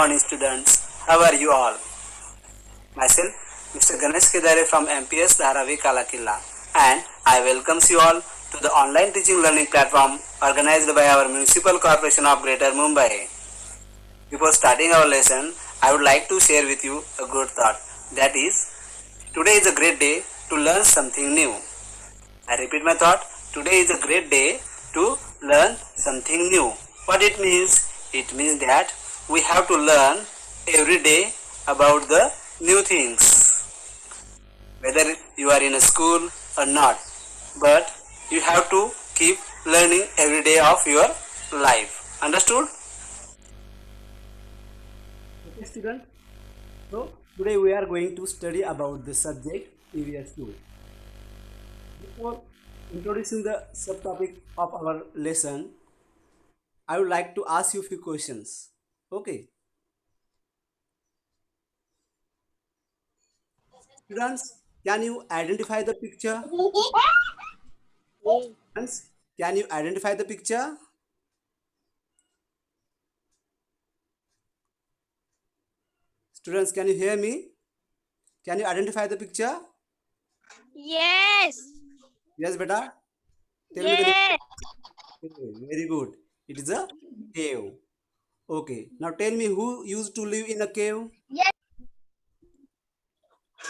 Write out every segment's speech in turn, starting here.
morning, students. How are you all? Myself, Mr. Ganesh Kedare from MPS Dharavi Kalakilla, and I welcomes you all to the online teaching learning platform organized by our Municipal Corporation of Greater Mumbai. Before starting our lesson, I would like to share with you a good thought. That is, today is a great day to learn something new. I repeat my thought. Today is a great day to learn something new. What it means? It means that we have to learn every day about the new things. Whether you are in a school or not, but you have to keep learning every day of your life. Understood? Okay, student. So today we are going to study about the subject EVS 2. Before introducing the subtopic of our lesson, I would like to ask you a few questions. Okay. Students, can you identify the picture? Students, can you identify the picture? Students, can you hear me? Can you identify the picture? Yes. Yes, beta. Tell me the name. Yes. Okay, very good. It is a cave. Okay. Now tell me who used to live in a cave? Yes.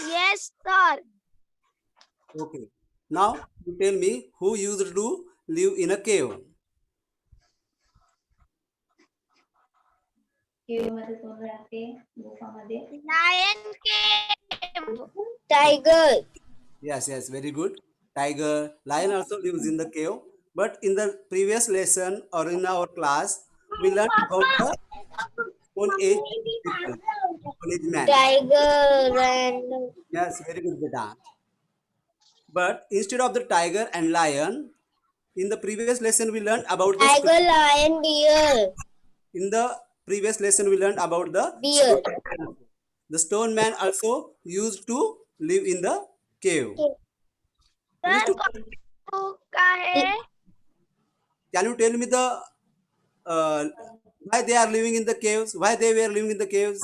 Yes, sir. Okay. Now you tell me who used to live in a cave? Lion cave. Tiger. Yes, yes, very good. Tiger, lion also lives in the cave. But in the previous lesson or in our class, we learned about the Stone Age people, Stone Age man. Tiger and Yes, very good, beta. But instead of the tiger and lion, in the previous lesson we learned about the tiger, lion, deer. in the previous lesson we learned about the Deer. stone man. The stone man also used to live in the cave. Sir Understood? का है Can you tell me the uh, why they are living in the caves? Why they were living in the caves?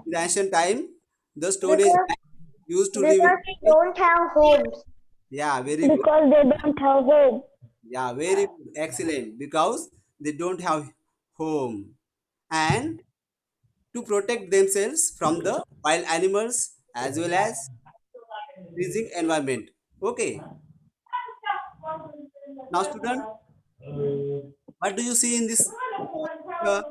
In the ancient time, the Stone Age because man used to live in because the they caves. don't have homes. Yeah, very good. Because they don't have home. Yeah, very good. Excellent. Because they don't have home. And to protect themselves from the wild animals as well as freezing environment. Okay. Now, student, what do you see in this? Uh,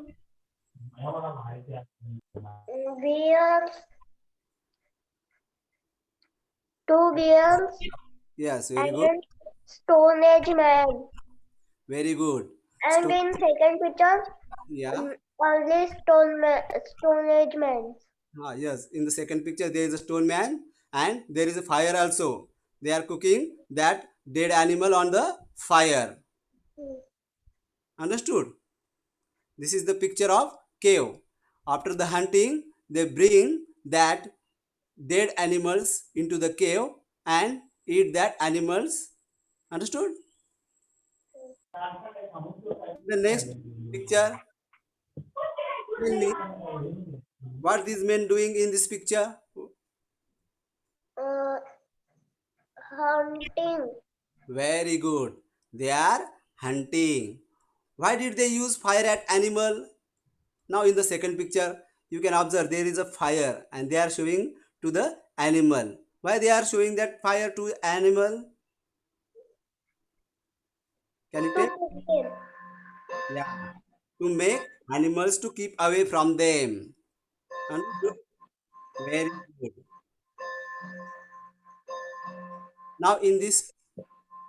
Bears, two bears, yes, very good. and Stone Age man. Very good. And Stone, in second picture, yeah. only Stone Age man. Ah, yes, in the second picture, there is a stone man and there is a fire also. They are cooking that dead animal on the fire. Understood? This is the picture of cave. After the hunting, they bring that dead animals into the cave and eat that animals. Understood? The next picture, tell me what these men doing in this picture? Uh, hunting. Very good. They are hunting. Why did they use fire at animal? Now in the second picture, you can observe there is a fire and they are showing to the animal. Why they are showing that fire to animal? Can you To tell? cook him. Yeah. To make animals to keep away from them. Understood? Very good. Now in this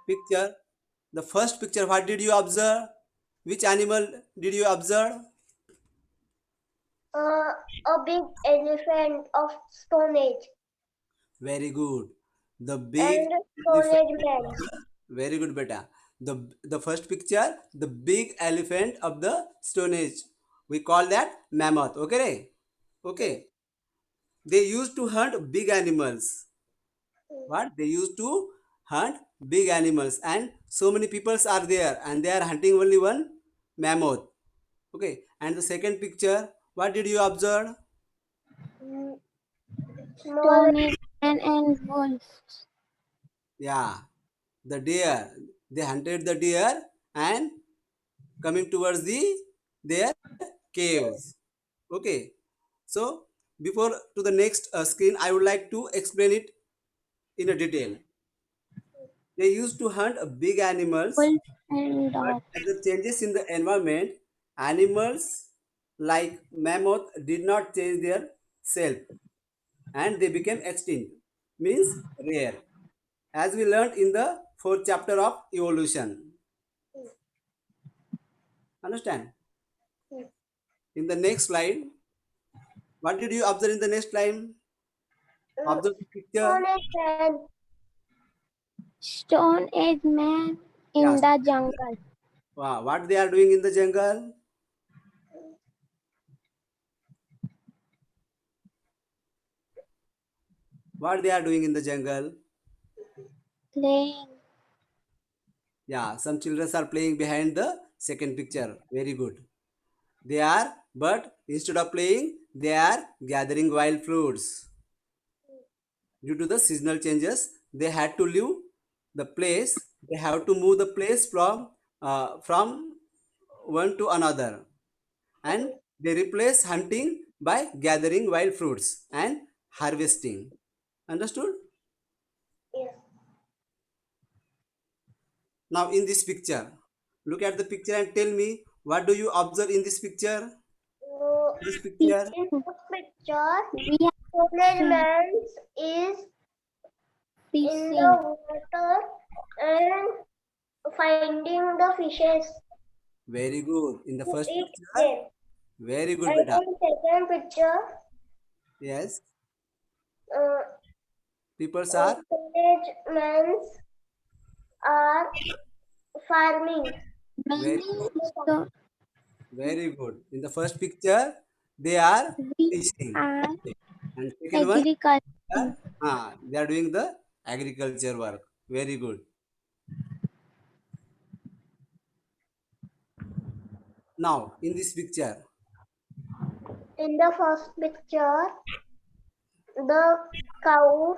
picture, the first picture, what did you observe? Which animal did you observe? A big elephant of Stone Age Very good. The big and Stone elephant. Age man. Very good, beta. The first picture, the big elephant of the Stone Age. We call that mammoth. Okay, okay. They used to hunt big animals. What? They used to hunt big animals, and so many peoples are there, and they are hunting only one mammoth. Okay, and the second picture, what did you observe? Mm, Small Stone Age Man and Wolf. Yeah, the deer. They hunted the deer and coming towards their caves. Okay, so before to the next screen, I would like to explain it in a detail. They used to hunt big animals, Wolf and but Dog. as the changes in the environment, animals like mammoth did not change their self and they became extinct, means rare. As we learned in the fourth chapter of evolution. Understand? In the next slide, what did you observe in the next slide? Observe the picture. Stone Age Man. Stone Age Man in Yes. the jungle. Wow, what they are doing in the jungle? What they are doing in the jungle? Playing. Yeah, some children are playing behind the second picture. Very good. They are, but instead of playing, they are gathering wild fruits. Due to the seasonal changes, they had to leave the place. They have to move the place from one to another, and they replace hunting by gathering wild fruits and harvesting. Understood? Yes. Now, in this picture, look at the picture and tell me what do you observe in this picture? So, This Fishing. picture. in this picture, We are Stone Age fishing. Man is in Fishing. the water and finding the fishes Very good. In the to first eat picture, them. very good, And beta. in second picture, Yes, uh, people are Stone Age Men are farming. very Many good. stone. Very good. In the first picture, they are We fishing, are and second one, agriculturing. they are doing the agriculture work. Very good. Now, in this picture, In the first picture, the cow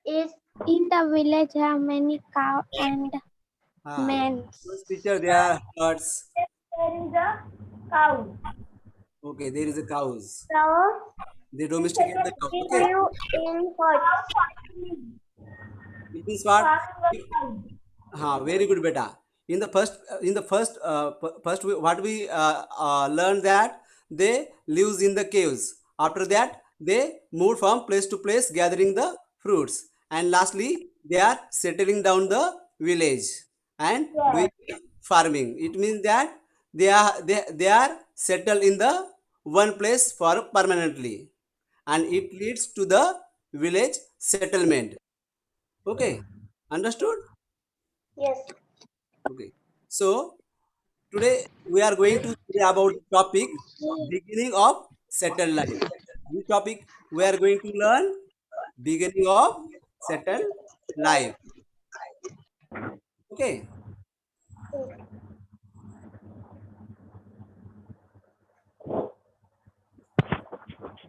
is In the village have many cow and men. first picture, there are herds. there is a cow. Okay, there is a cows. Cow They domesticate the cow. Okay, live in huts. it means what? Very good, beta. What we learned that they lives in the caves. After that, they moved from place to place, gathering the fruits, and lastly, they are settling down the village and doing farming. It means that they are settled in the one place for permanently, and it leads to the village settlement. Okay, understood? Yes. Okay. So today we are going to say about the topic beginning of settled life. This topic we are going to learn beginning of settled life. Okay.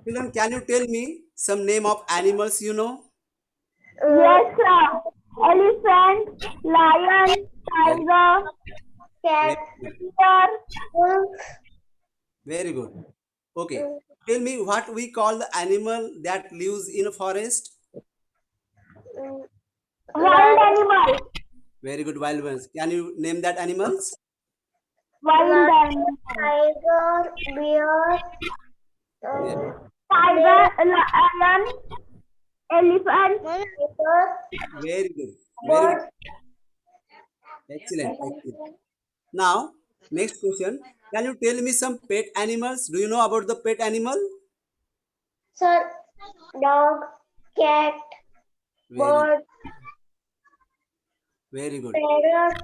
Children, can you tell me some name of animals you know? Yes, sir. Elephant, lion, Very, tiger, cat, very good. deer, wolf, Very good. Okay. Tell me what we call the animal that lives in a forest. wild animal, Very good, wild ones. Can you name that animals? wild animal, tiger, bear, Yeah. tiger, lion, elephant, tiger, Very good. Very good. bird. Excellent. Excellent. Now, next question. Can you tell me some pet animals? Do you know about the pet animal? Sir, dog, cat, Very, bird, very good. parrot,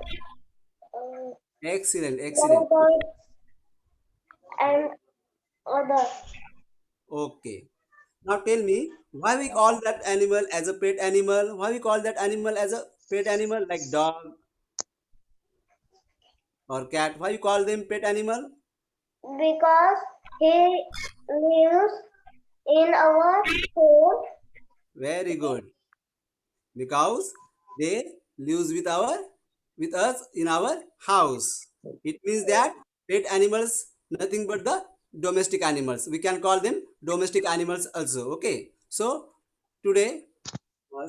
uh, Excellent, excellent. lovebirds, and other. Okay. Now tell me why we call that animal as a pet animal? Why we call that animal as a pet animal like dog or cat? Why you call them pet animal? Because he lives in our home. Very good. Because they lives with us in our house. It means that pet animals nothing but the domestic animals. We can call them domestic animals also. Okay. So today,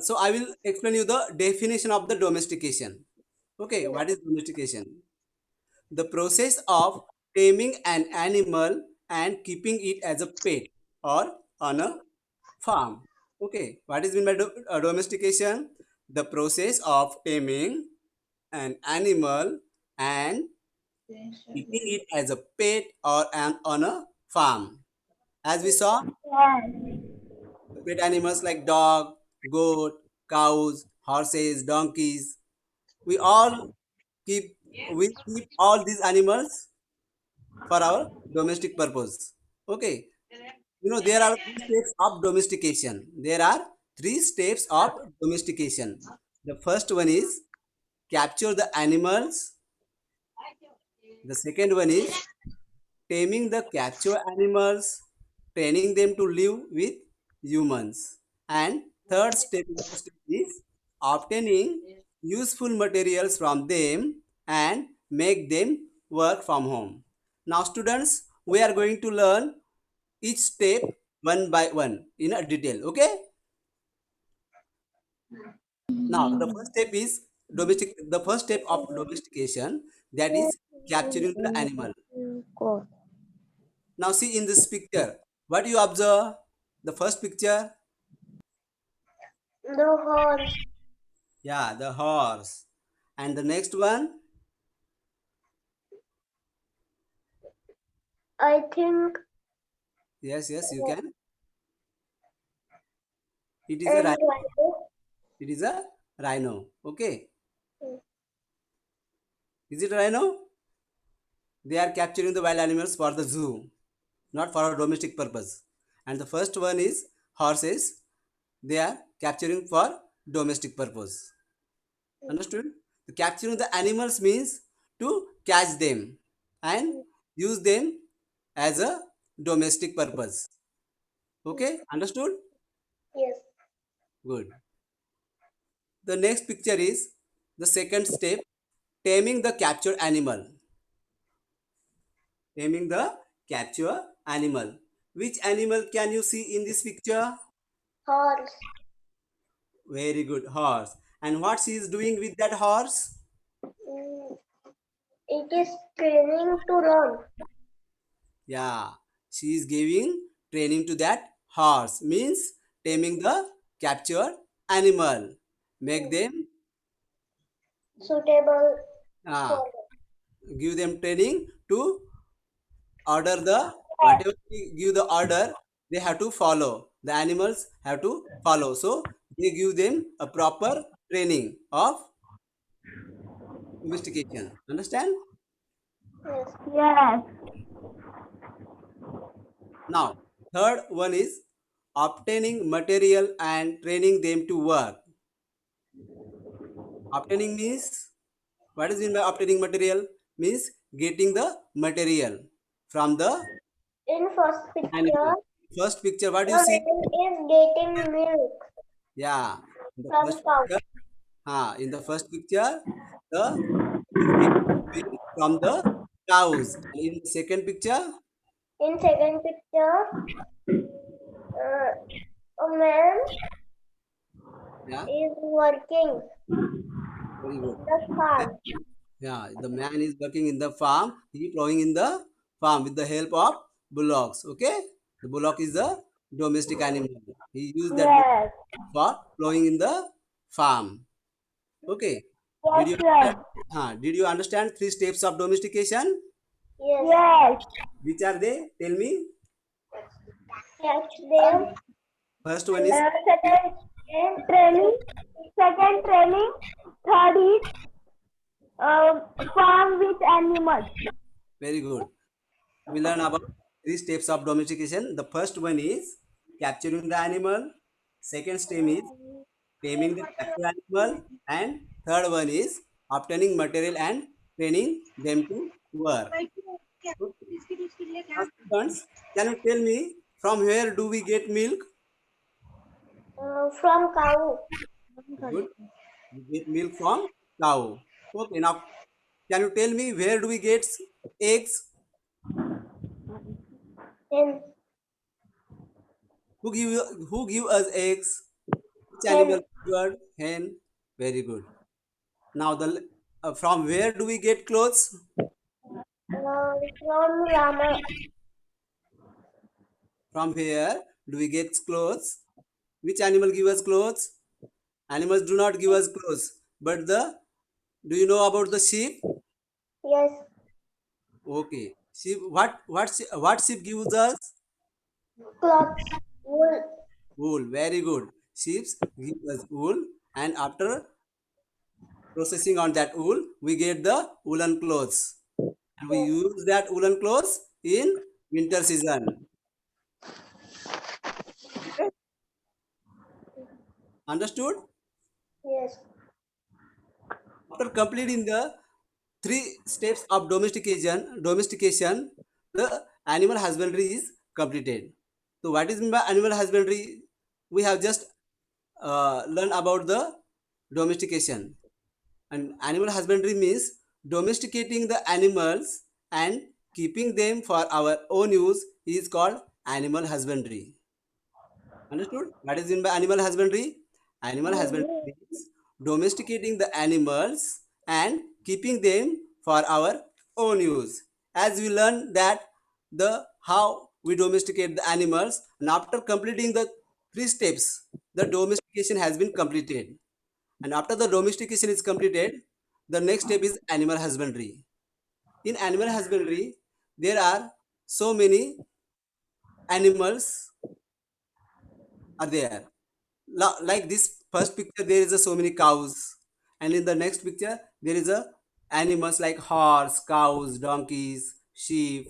so I will explain you the definition of the domestication. Okay, what is domestication? The process of taming an animal and keeping it as a pet or on a farm. Okay, what is meant by domestication? The process of taming an animal and keeping it as a pet or on a farm. As we saw, Yes. pet animals like dog, goat, cows, horses, donkeys. We all keep we keep all these animals for our domestic purpose. Okay, there are three steps of domestication. There are three steps of domestication. The first one is capture the animals. The second one is taming the capture animals, training them to live with humans. And third step is obtaining useful materials from them and make them work from home. Now, students, we are going to learn each step one by one in a detail. Okay. Now, the first step is domestic. The first step of domestication, that is capturing the animal. Go. Now, see in this picture, what you observe? The first picture, The horse. yeah, the horse, and the next one, I think yes, yes, you can. It is a and rhino. rhino. It is a rhino. Okay, is it a rhino? They are capturing the wild animals for the zoo, not for a domestic purpose. And the first one is horses. They are capturing for domestic purpose. Understood? The capturing the animals means to catch them and use them as a domestic purpose. Okay, understood? Yes. Good. The next picture is the second step, taming the captured animal. Taming the captured animal. Which animal can you see in this picture? Horse. Very good, horse. And what she is doing with that horse? Mm, It is training to run. Yeah, she is giving training to that horse. Means taming the captured animal. Make them Suitable uh, for give them training to order the whatever we give the order, they have to follow. The animals have to follow. So they give them a proper training of domestication. Understand? yes. Yes. Now, third one is obtaining material and training them to work. Obtaining means, what is mean by obtaining material? Means getting the material from the In first animal. picture, First picture, what do you the see? man is getting milk Yeah, in the from first cow. picture, the is getting milk from the cows. And in the second picture, In second picture, a man yeah, is working very good. in the farm. Yeah, the man is working in the farm. He plowing in the farm with the help of bullocks. Okay, the bullock is a domestic animal. He used that bullock Yes. for plowing in the farm. Okay, did Yes. you Yes. did you understand three steps of domestication? Yes. Yes. Which are they? Tell me. Catch them. First one is Second And training. Second training. Third is farm with animals. very good. We learn about three steps of domestication. The first one is capturing the animal. Second step is taming the captured animal. And third one is obtaining material and training them to work. Okay. Now, students, can you tell me from where do we get milk? From cow. Good. We get milk from cow. Okay. Now, can you tell me where do we get eggs? Hen. Who give us eggs? Which Hen. animal bird? Hen. Very good. Now from where do we get clothes? From llama. From where do we get clothes? Which animal give us clothes? Animals do not give us clothes. But do you know about the sheep? Yes. Okay. Sheep. What sheep gives us? Cloths. Wool. Wool. Very good. Sheep give us wool, and after processing on that wool, we get the woolen clothes. And we Yes. use that woolen clothes in winter season. Okay? Understood? Yes. After completing the three steps of domestication, the animal husbandry is completed. So, what is meant by animal husbandry? We have just learned about the domestication. And animal husbandry means domesticating the animals and keeping them for our own use is called animal husbandry. Understood? What is meant by animal husbandry? Animal husbandry Mhm. means domesticating the animals and keeping them for our own use. As we learn that the how we domesticate the animals, and after completing the three steps, the domestication has been completed. And after the domestication is completed, the next step is animal husbandry. In animal husbandry, there are so many animals are there. Like this first picture, there is so many cows, and in the next picture, there is a animals like horse, cows, donkeys, sheep,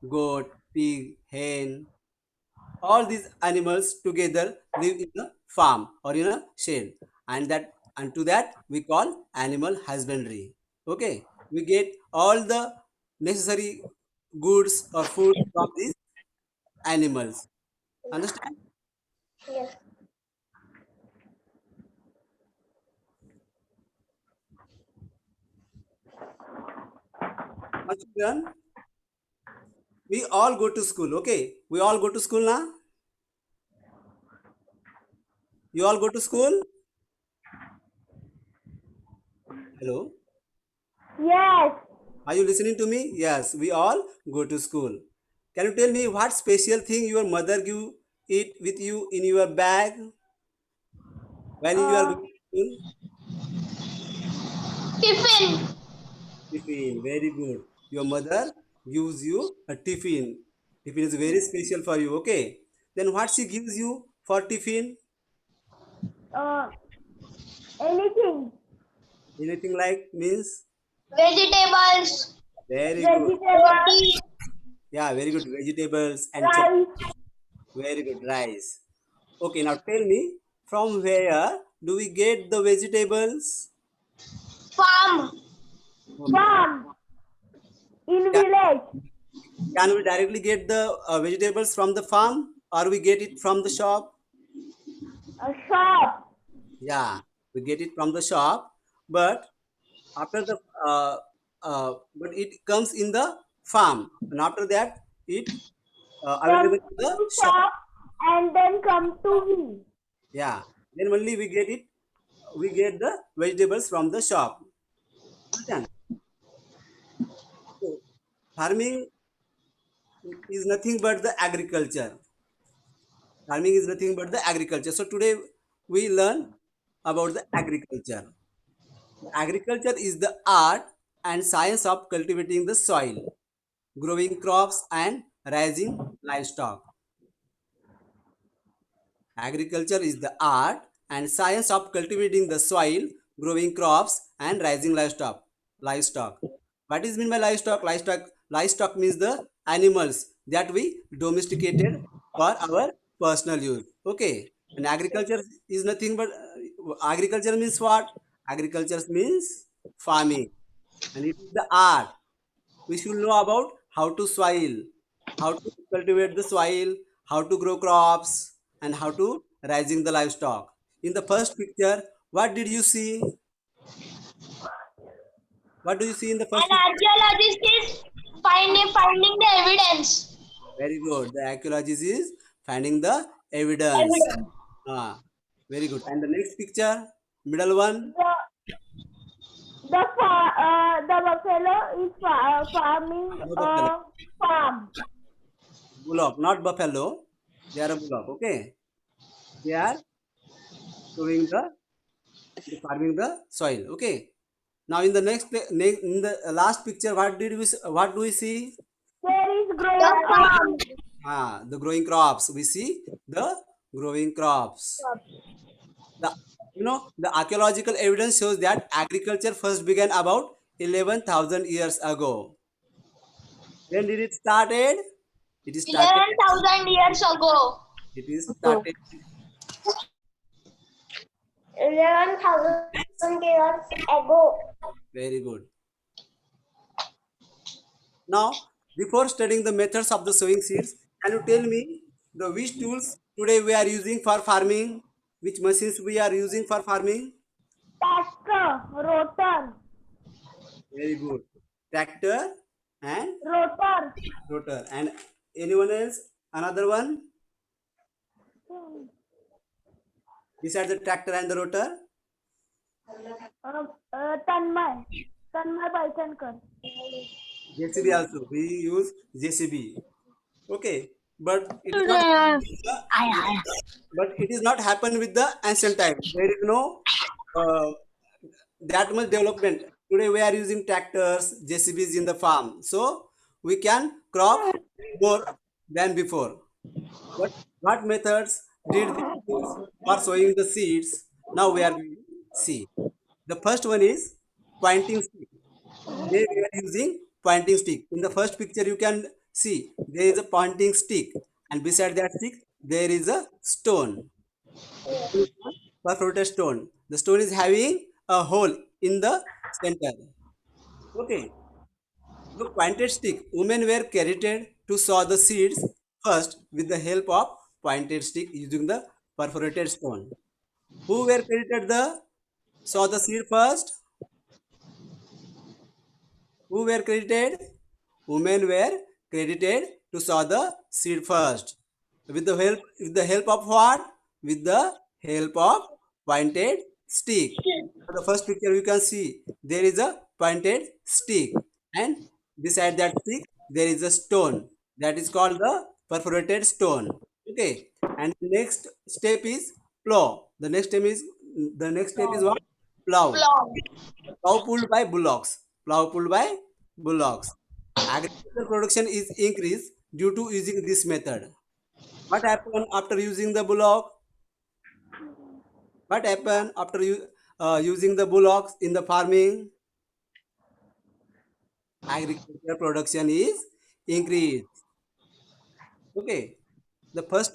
goat, pig, hen. All these animals together live in a farm or in a shed, and to that we call animal husbandry. Okay, we get all the necessary goods or food from these animals. Understand? Yes. Now, children, we all go to school. Okay, we all go to school now. You all go to school. Hello, Yes. are you listening to me? Yes, we all go to school. Can you tell me what special thing your mother give it with you in your bag when you are Uh, going to school? Tiffin. Tiffin, very good. Your mother gives you a tiffin. Tiffin is very special for you. Okay. Then what she gives you for tiffin? Uh, Anything. Anything like means? Vegetables. Very good. Vegetables. Yeah, very good. Vegetables and Rice. very good rice. Okay, now tell me from where do we get the vegetables? Farm. Okay. Farm. In Can, village. can we directly get the vegetables from the farm or we get it from the shop? A shop. Yeah, we get it from the shop, but after the but it comes in the farm, and after that it available Come in the to shop. shop and then come to me. Yeah, then only we get it. We get the vegetables from the shop. Understand? So, farming is nothing but the agriculture. Farming is nothing but the agriculture. So today we learn about the agriculture. Agriculture is the art and science of cultivating the soil, growing crops, and raising livestock. Agriculture is the art and science of cultivating the soil, growing crops, and raising livestock. Livestock. What is mean by livestock? Livestock means the animals that we domesticated for our personal use. Okay. And agriculture is nothing but agriculture means what? Agriculture means farming. and it is the art. We should know about how to soil, how to cultivate the soil, how to grow crops, and how to raising the livestock. In the first picture, what did you see? What do you see in the first An picture? archaeologist is finding the evidence. Very good. The archaeologist is finding the evidence. Evidence. Ah, very good. And the next picture, middle one, The buffalo is farming no buffalo, a farm. bullock, not buffalo. They are a bullock. Okay, they are showing farming the soil. Okay. Now in the in the last picture, what do we see? There is growing farm. Ah, the growing crops. We see the growing crops. The the archaeological evidence shows that agriculture first began about 11,000 years ago. When did it started? It is started. 11,000 years ago. It is started. 11,000 years ago. Very good. Now, before studying the methods of the sowing seeds, can you tell me the which tools today we are using for farming? Which machines we are using for farming? Tractor, rotor, Very good. Tractor and rotor, rotor. And anyone else? Another one beside the tractor and the rotor? Tanmay, Tanmay Paithankar. JCB also. We use JCB. Okay. But it is not happen with the ancient time. There is no uh, that much development. Today we are using tractors, JCBs in the farm. So we can crop more than before. What methods did they use for sowing the seeds? Now we are going to see. The first one is pointing stick. They were using pointing stick. In the first picture, you can see there is a pointing stick, and beside that stick, there is a stone, perforated stone. The stone is having a hole in the center. Okay, the pointed stick. Women were credited to sow the seeds first with the help of pointed stick using the perforated stone. Who were credited the sow the seed first? Who were credited? Women were credited to sow the seed first. With the help of what? With the help of pointed stick. For the first picture you can see there is a pointed stick, and beside that stick there is a stone that is called the perforated stone. Okay. And the next step is plow. The next step is what? Plow. Plow. Plow pulled by bullocks. Plow pulled by bullocks. Agricultural production is increased due to using this method. What happened after using the bullock? What happened after using the bullocks in the farming? Agricultural production is increased. Okay. The first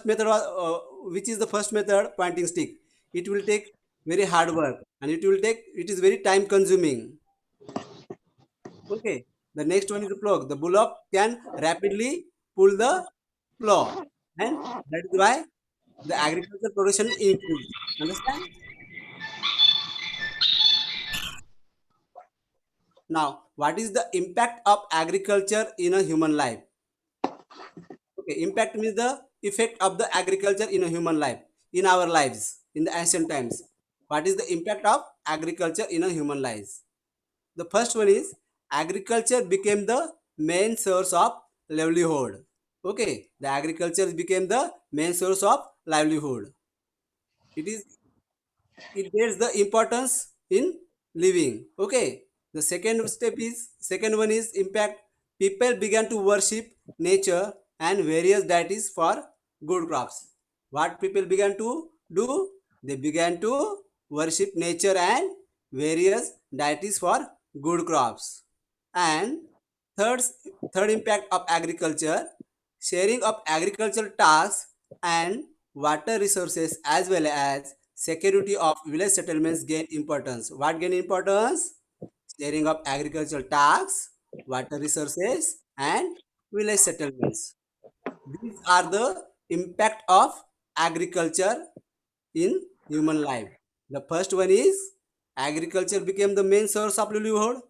method was, which is the first method, pointing stick. It will take very hard work, and it is very time consuming. Okay. The next one is the plow. The bullock can rapidly pull the plow, and that is why the agricultural production increase. Understand? Now, what is the impact of agriculture in a human life? Okay, impact means the effect of the agriculture in a human life, in our lives, in the ancient times. What is the impact of agriculture in a human lives? The first one is agriculture became the main source of livelihood. Okay, the agriculture became the main source of livelihood. It is it gets the importance in living. Okay, the second one is impact. People began to worship nature and various deities for good crops. What people began to do? They began to worship nature and various deities for good crops. And third, third impact of agriculture, sharing of agricultural tasks and water resources as well as security of village settlements gain importance. What gain importance? Sharing of agricultural tasks, water resources, and village settlements. These are the impact of agriculture in human life. The first one is agriculture became the main source of livelihood.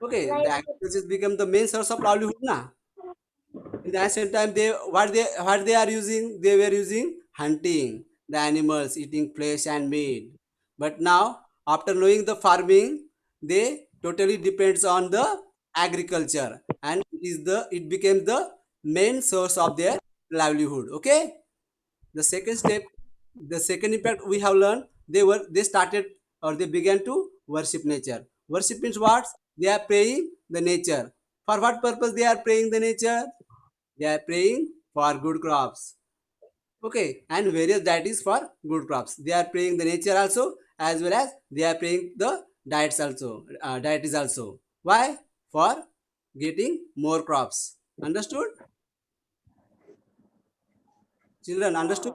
Okay, the Like agriculture became the main source of livelihood now. In the ancient time, they are using, they were using hunting the animals, eating flesh and meat. But now, after knowing the farming, they totally depends on the agriculture, and it became the main source of their livelihood. Okay, the second step, the second impact we have learned, they started, or they began to worship nature. Worship means what? They are praying the nature. For what purpose they are praying the nature? They are praying for good crops. Okay, and various deities for good crops. They are praying the nature also, as well as they are praying the diets also, deities also. Why? For getting more crops. Understood? Children, understood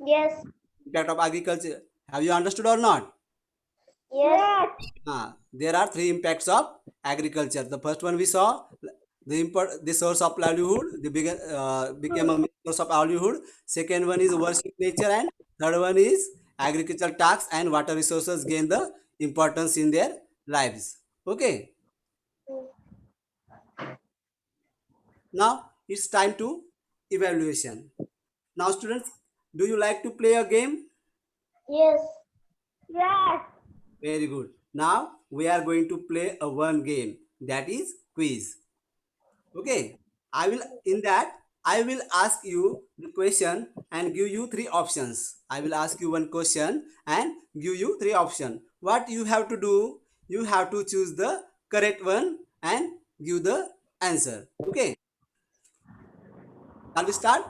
yes, impact of agriculture? Have you understood or not? yes, There are three impacts of agriculture. The first one we saw, the source of livelihood. Became a source of livelihood. Second one is worship nature, and third one is agricultural tasks and water resources gain the importance in their lives. Okay. Now it's time to evaluation. Now, students, do you like to play a game? yes, yes. Very good. Now we are going to play a one game, that is quiz. Okay, I will, in that I will ask you the question and give you three options. I will ask you one question and give you three options. What you have to do? You have to choose the correct one and give the answer. Okay, shall we start?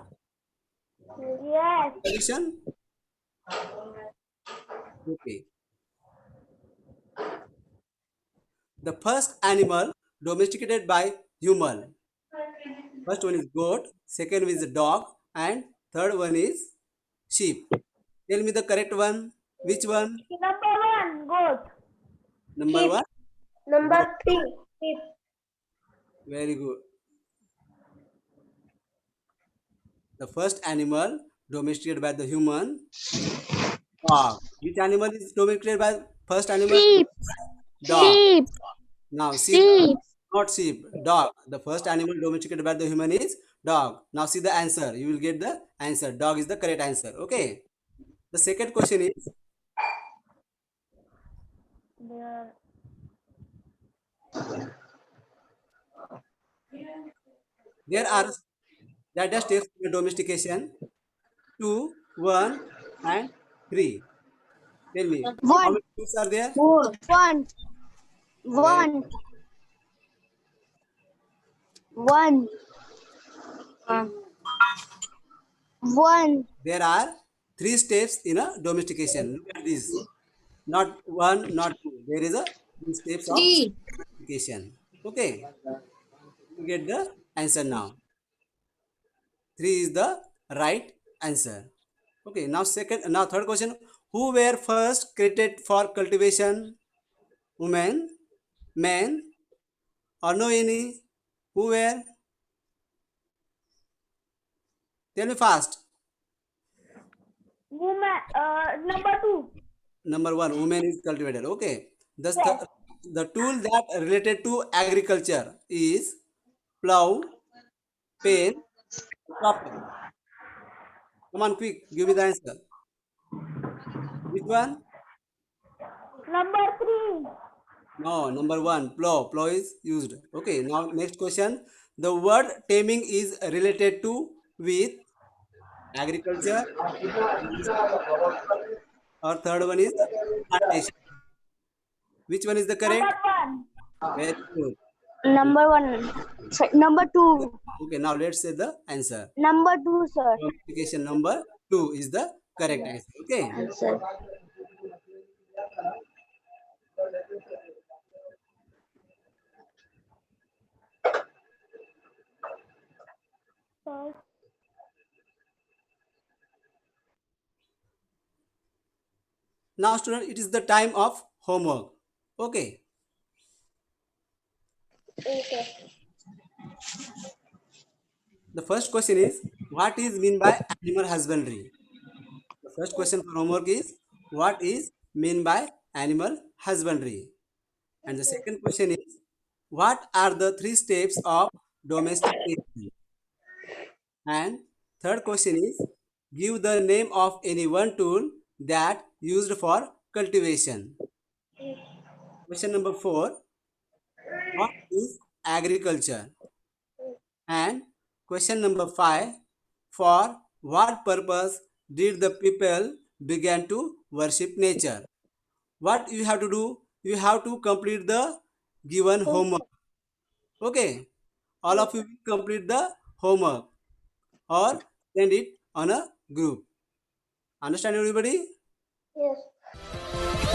Yes. Solution. Okay. The first animal domesticated by human. First one is goat, second is dog, and third one is sheep. Tell me the correct one. Which one? Number one, goat. Number Sheep. one? Goat. Number three, sheep. Very good. The first animal domesticated by the human, dog. Which animal is domesticated by first animal? Sheep, Dog. sheep, Now sheep, sheep. not sheep, dog. The first animal domesticated by the human is dog. Now see the answer. You will get the answer. Dog is the correct answer. Okay. The second question is, There. there are data steps in domestication: two, one, and three. Tell me, how One, many steps are there? one, Very, one, one, one. there are three steps in a domestication. Look at this. Not one, not two. There is a three steps of Three. domestication. Okay, you get the answer now. Three is the right answer. Okay, now third question. Who were first created for cultivation? Women, men, or no any? Who were? Tell me fast. Woman. Number two. Number one, woman is cultivated. Okay. Yes. The tool that related to agriculture is plow, pen, chopper. Come on, quick, give me the answer. Which one? Number three. No, number one, plow. Plow is used. Okay, now next question. The word taming is related to with agriculture, or third one is plantation. Which one is the Number correct? one. Very good. Number one. Number two. Okay, now let's say the answer. Number two, sir. Application number two is the correct answer. Okay. Answer. First. Now student, it is the time of homework. Okay. Okay. The first question is, what is mean by animal husbandry? The first question for homework is, what is mean by animal husbandry? And the second question is, what are the three steps of domestication? And third question is, give the name of any one tool that used for cultivation. Question number 4, what is agriculture? And question number 5, for what purpose did the people begin to worship nature? What you have to do? You have to complete the given homework. Okay. All of you will complete the homework or send it on a group. Understand everybody? Yes.